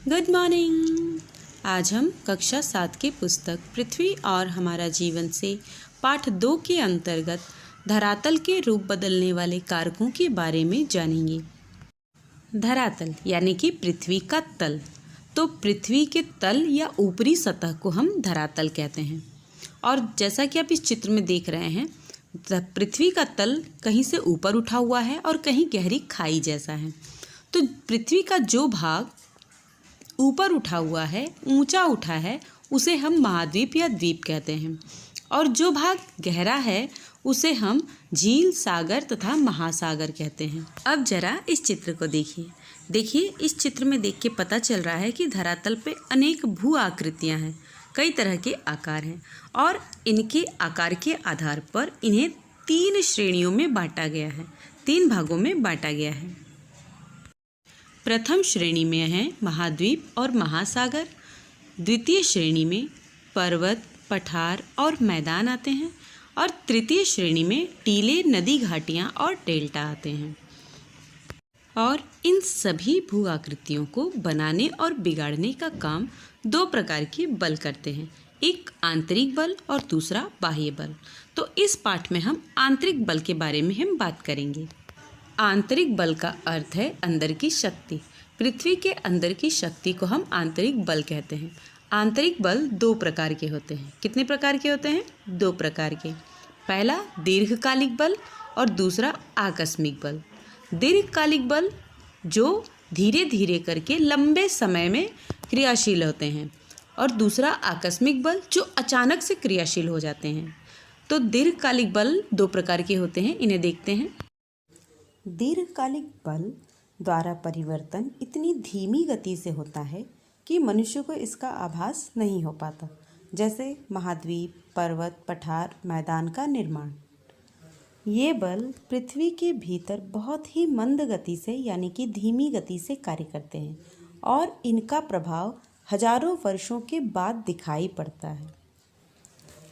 Good morning. आज हम कक्षा 7 की पुस्तक पृथ्वी और हमारा जीवन से पाठ 2 के अंतर्गत धरातल के रूप बदलने वाले कारकों के बारे में जानेंगे। धरातल यानी कि पृथ्वी का तल। तो पृथ्वी के तल या ऊपरी सतह को हम धरातल कहते हैं। और जैसा कि आप इस चित्र में देख रहे हैं, पृथ्वी का तल कहीं से ऊपर उठा हुआ है और कहीं गहरी खाई जैसा है। तो पृथ्वी का जो भाग ऊपर उठा हुआ है, ऊंचा उठा है, उसे हम महाद्वीप या द्वीप कहते हैं, और जो भाग गहरा है उसे हम झील, सागर तथा महासागर कहते हैं। अब जरा इस चित्र को देखिए इस चित्र में देख के पता चल रहा है कि धरातल पे अनेक भू आकृतियां हैं, कई तरह के आकार हैं और इनके आकार के आधार पर इन्हें 3 श्रेणियों में बांटा गया है, 3 भागों में बांटा गया है। प्रथम श्रेणी में है महाद्वीप और महासागर, द्वितीय श्रेणी में पर्वत, पठार और मैदान आते हैं और तृतीय श्रेणी में टीले, नदी, घाटियाँ और डेल्टा आते हैं। और इन सभी भू आकृतियों को बनाने और बिगाड़ने का काम 2 प्रकार के बल करते हैं, एक आंतरिक बल और दूसरा बाह्य बल। तो इस पाठ में हम आंतरिक बल के बारे में हम बात करेंगे। आंतरिक बल का अर्थ है अंदर की शक्ति। पृथ्वी के अंदर की शक्ति को हम आंतरिक बल कहते हैं। आंतरिक बल 2 प्रकार के होते हैं। कितने प्रकार के होते हैं? 2 प्रकार के। पहला दीर्घकालिक बल और दूसरा आकस्मिक बल। दीर्घकालिक बल जो धीरे धीरे करके लंबे समय में क्रियाशील होते हैं और दूसरा आकस्मिक बल जो अचानक से क्रियाशील हो जाते हैं। तो दीर्घकालिक बल 2 प्रकार के होते हैं, इन्हें देखते हैं। दीर्घकालिक बल द्वारा परिवर्तन इतनी धीमी गति से होता है कि मनुष्य को इसका आभास नहीं हो पाता, जैसे महाद्वीप, पर्वत, पठार, मैदान का निर्माण। ये बल पृथ्वी के भीतर बहुत ही मंद गति से यानी कि धीमी गति से कार्य करते हैं और इनका प्रभाव हजारों वर्षों के बाद दिखाई पड़ता है।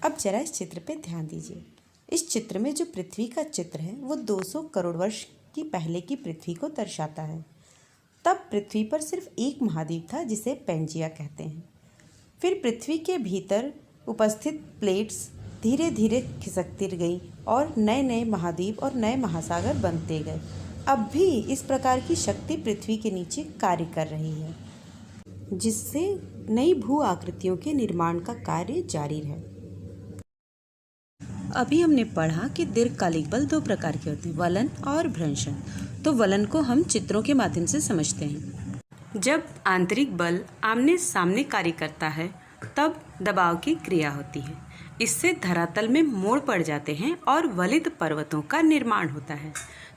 अब जरा इस चित्र पे ध्यान दीजिए। इस चित्र में जो पृथ्वी का चित्र है वो 200 करोड़ वर्ष की पहले की पृथ्वी को दर्शाता है। तब पृथ्वी पर सिर्फ एक महाद्वीप था जिसे पैंजिया कहते हैं। फिर पृथ्वी के भीतर उपस्थित प्लेट्स धीरे धीरे खिसकती गई और नए नए महाद्वीप और नए महासागर बनते गए। अब भी इस प्रकार की शक्ति पृथ्वी के नीचे कार्य कर रही है, जिससे नई भू आकृतियों के निर्माण का कार्य जारी है। अभी हमने पढ़ा कि दीर्घकालिक बल 2 प्रकार के होते हैं, वलन और भ्रंशन। तो वलन को हम चित्रों के माध्यम से समझते हैं। जब आंतरिक बल आमने सामने कार्य करता है तब दबाव की क्रिया होती है। इससे धरातल में मोड़ पड़ जाते हैं और वलित पर्वतों का निर्माण होता है।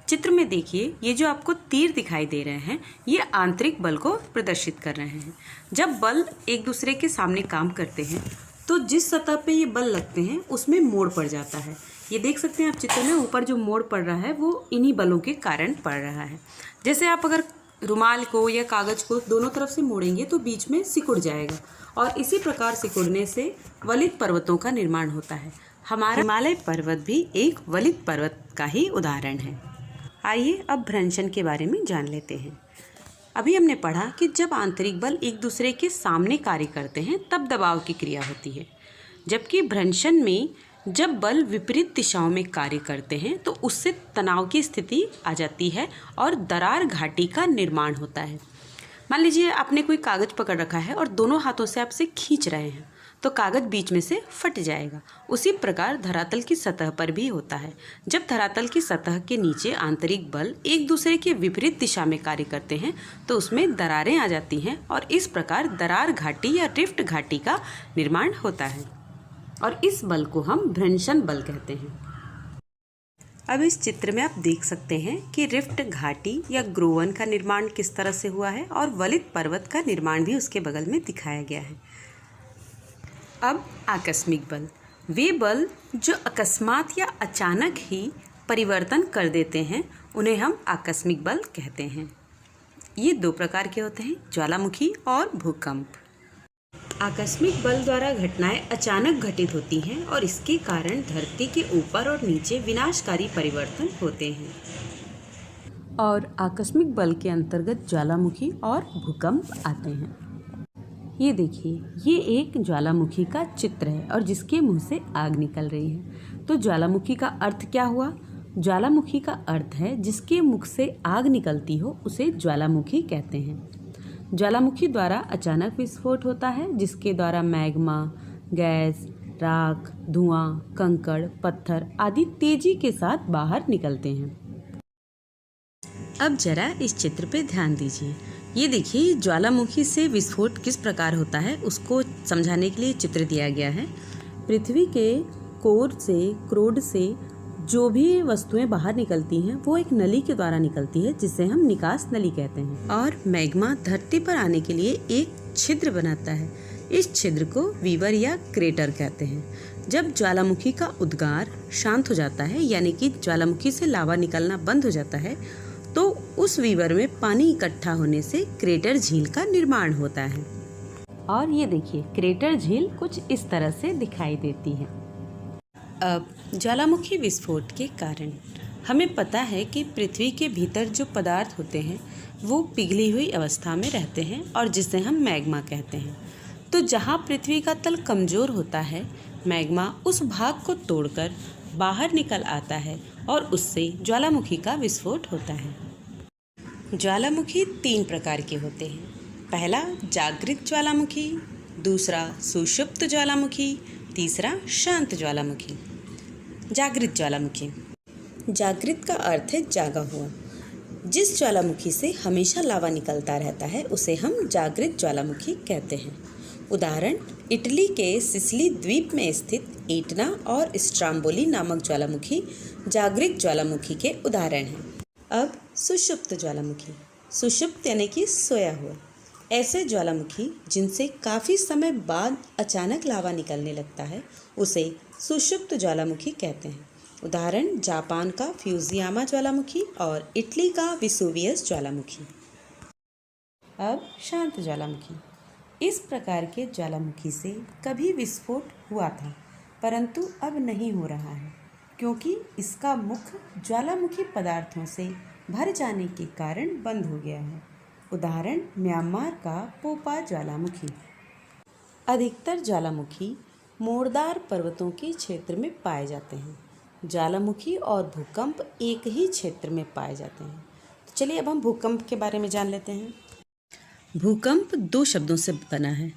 चित्र में देखिए, ये जो आपको तीर दिखाई दे रहे हैं ये आंतरिक बल को प्रदर्शित कर रहे हैं। जब बल एक दूसरे के सामने काम करते हैं तो जिस सतह पे ये बल लगते हैं उसमें मोड़ पड़ जाता है। ये देख सकते हैं आप चित्र में, ऊपर जो मोड़ पड़ रहा है वो इन्हीं बलों के कारण पड़ रहा है। जैसे आप अगर रुमाल को या कागज को दोनों तरफ से मोड़ेंगे तो बीच में सिकुड़ जाएगा और इसी प्रकार सिकुड़ने से वलित पर्वतों का निर्माण होता है। हमारा हिमालय पर्वत भी एक वलित पर्वत का ही उदाहरण है। आइए अब भ्रंशन के बारे में जान लेते हैं। अभी हमने पढ़ा कि जब आंतरिक बल एक दूसरे के सामने कार्य करते हैं तब दबाव की क्रिया होती है, जबकि भ्रंशन में जब बल विपरीत दिशाओं में कार्य करते हैं तो उससे तनाव की स्थिति आ जाती है और दरार घाटी का निर्माण होता है। मान लीजिए आपने कोई कागज पकड़ रखा है और दोनों हाथों से आप उसे खींच रहे हैं तो कागज बीच में से फट जाएगा। उसी प्रकार धरातल की सतह पर भी होता है। जब धरातल की सतह के नीचे आंतरिक बल एक दूसरे के विपरीत दिशा में कार्य करते हैं तो उसमें दरारें आ जाती हैं और इस प्रकार दरार घाटी या रिफ्ट घाटी का निर्माण होता है और इस बल को हम भ्रंशन बल कहते हैं। अब इस चित्र में आप देख सकते हैं कि रिफ्ट घाटी या ग्रोवन का निर्माण किस तरह से हुआ है और वलित पर्वत का निर्माण भी उसके बगल में दिखाया गया है। अब आकस्मिक बल, वे बल जो अकस्मात या अचानक ही परिवर्तन कर देते हैं उन्हें हम आकस्मिक बल कहते हैं। ये 2 प्रकार के होते हैं, ज्वालामुखी और भूकंप। आकस्मिक बल द्वारा घटनाएं अचानक घटित होती हैं और इसके कारण धरती के ऊपर और नीचे विनाशकारी परिवर्तन होते हैं। और आकस्मिक बल के अंतर्गत ज्वालामुखी और भूकंप आते हैं। ये देखिए, ये एक ज्वालामुखी का चित्र है और जिसके मुंह से आग निकल रही है। तो ज्वालामुखी का अर्थ क्या हुआ? ज्वालामुखी का अर्थ है जिसके मुख से आग निकलती हो उसे ज्वालामुखी कहते हैं। ज्वालामुखी द्वारा अचानक विस्फोट होता है जिसके द्वारा मैग्मा, गैस, राख, धुआं, कंकड़, पत्थर आदि तेजी के साथ बाहर निकलते हैं। अब जरा इस चित्र पे ध्यान दीजिए। ये देखिए, ज्वालामुखी से विस्फोट किस प्रकार होता है उसको समझाने के लिए चित्र दिया गया है। पृथ्वी के कोर से, क्रोड से जो भी वस्तुएं बाहर निकलती हैं वो एक नली के द्वारा निकलती है जिसे हम निकास नली कहते हैं। और मैग्मा धरती पर आने के लिए एक छिद्र बनाता है। इस छिद्र को वीवर या क्रेटर कहते हैं। जब ज्वालामुखी का उद्गार शांत हो जाता है, यानी कि ज्वालामुखी से लावा निकलना बंद हो जाता है, तो उस वीवर में पानी इकट्ठा होने से क्रेटर झील का निर्माण होता है। और ये देखिए, क्रेटर झील कुछ इस तरह से दिखाई देती है। अब ज्वालामुखी विस्फोट के कारण हमें पता है कि पृथ्वी के भीतर जो पदार्थ होते हैं वो पिघली हुई अवस्था में रहते हैं और जिसे हम मैग्मा कहते हैं। तो जहाँ पृथ्वी का तल कमज़ोर होता है, मैग्मा उस भाग को तोड़कर बाहर निकल आता है और उससे ज्वालामुखी का विस्फोट होता है। ज्वालामुखी 3 प्रकार के होते हैं। पहला जागृत ज्वालामुखी, दूसरा सुषुप्त ज्वालामुखी, तीसरा शांत ज्वालामुखी। जागृत ज्वालामुखी। जागृत का अर्थ है जागा हुआ। जिस ज्वालामुखी से हमेशा लावा निकलता रहता है उसे हम जागृत ज्वालामुखी कहते हैं। उदाहरण, इटली के सिसिली द्वीप में स्थित एटना और स्ट्राम्बोली नामक ज्वालामुखी जागृत ज्वालामुखी के उदाहरण हैं। अब सुषुप्त ज्वालामुखी। सुषुप्त यानी कि सोया हुआ। ऐसे ज्वालामुखी जिनसे काफ़ी समय बाद अचानक लावा निकलने लगता है उसे सुषुप्त ज्वालामुखी कहते हैं। उदाहरण, जापान का फ्यूजियामा ज्वालामुखी और इटली का विसुवियस ज्वालामुखी। अब शांत ज्वालामुखी। इस प्रकार के ज्वालामुखी से कभी विस्फोट हुआ था परंतु अब नहीं हो रहा है क्योंकि इसका मुख ज्वालामुखी पदार्थों से भर जाने के कारण बंद हो गया है। उदाहरण, म्यांमार का पोपा ज्वालामुखी। अधिकतर ज्वालामुखी मोड़दार पर्वतों के क्षेत्र में पाए जाते हैं। ज्वालामुखी और भूकंप एक ही क्षेत्र में पाए जाते हैं। तो चलिए अब हम भूकंप के बारे में जान लेते हैं। भूकंप 2 शब्दों से बना है,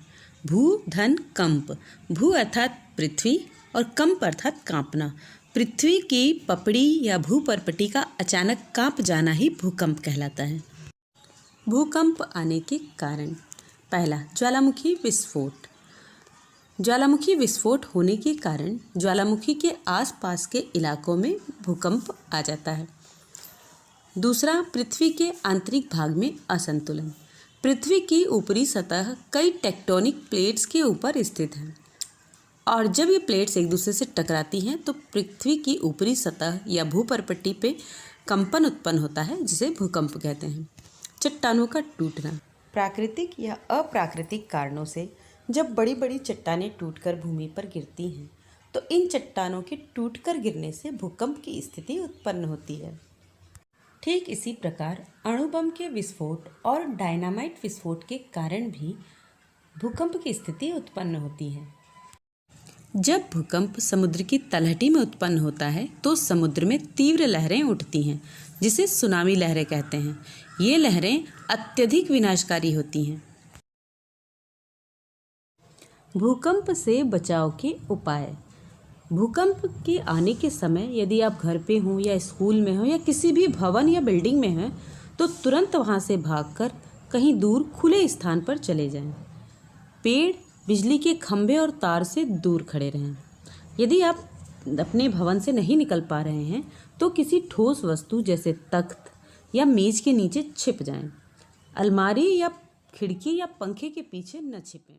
भू धन कंप। भू अर्थात पृथ्वी और कंप अर्थात कांपना। पृथ्वी की पपड़ी या भूपर्पटी का अचानक कांप जाना ही भूकंप कहलाता है। भूकंप आने के कारण, पहला, ज्वालामुखी विस्फोट। ज्वालामुखी विस्फोट होने के कारण ज्वालामुखी के आसपास के इलाकों में भूकंप आ जाता है। दूसरा, पृथ्वी के आंतरिक भाग में असंतुलन। पृथ्वी की ऊपरी सतह कई टेक्टोनिक प्लेट्स के ऊपर स्थित है और जब ये प्लेट्स एक दूसरे से टकराती हैं तो पृथ्वी की ऊपरी सतह या भूपर्पटी पे कंपन उत्पन्न होता है जिसे भूकंप कहते हैं। चट्टानों का टूटना। प्राकृतिक या अप्राकृतिक कारणों से जब बड़ी बड़ी चट्टानें टूटकर भूमि पर गिरती हैं तो इन चट्टानों के टूटकर गिरने से भूकंप की स्थिति उत्पन्न होती है। ठीक इसी प्रकार अणुबम के विस्फोट और डायनामाइट विस्फोट के कारण भी भूकंप की स्थिति उत्पन्न होती है। जब भूकंप समुद्र की तलहटी में उत्पन्न होता है तो समुद्र में तीव्र लहरें उठती हैं जिसे सुनामी लहरें कहते हैं। ये लहरें अत्यधिक विनाशकारी होती हैं। भूकंप से बचाव के उपाय। भूकंप के आने के समय यदि आप घर पे हों या स्कूल में हों या किसी भी भवन या बिल्डिंग में हैं तो तुरंत वहाँ से भागकर कहीं दूर खुले स्थान पर चले जाएं। पेड़, बिजली के खंभे और तार से दूर खड़े रहें। यदि आप अपने भवन से नहीं निकल पा रहे हैं तो किसी ठोस वस्तु जैसे तख्त या मेज के नीचे छिप जाएं। अलमारी या खिड़की या पंखे के पीछे न छिपें।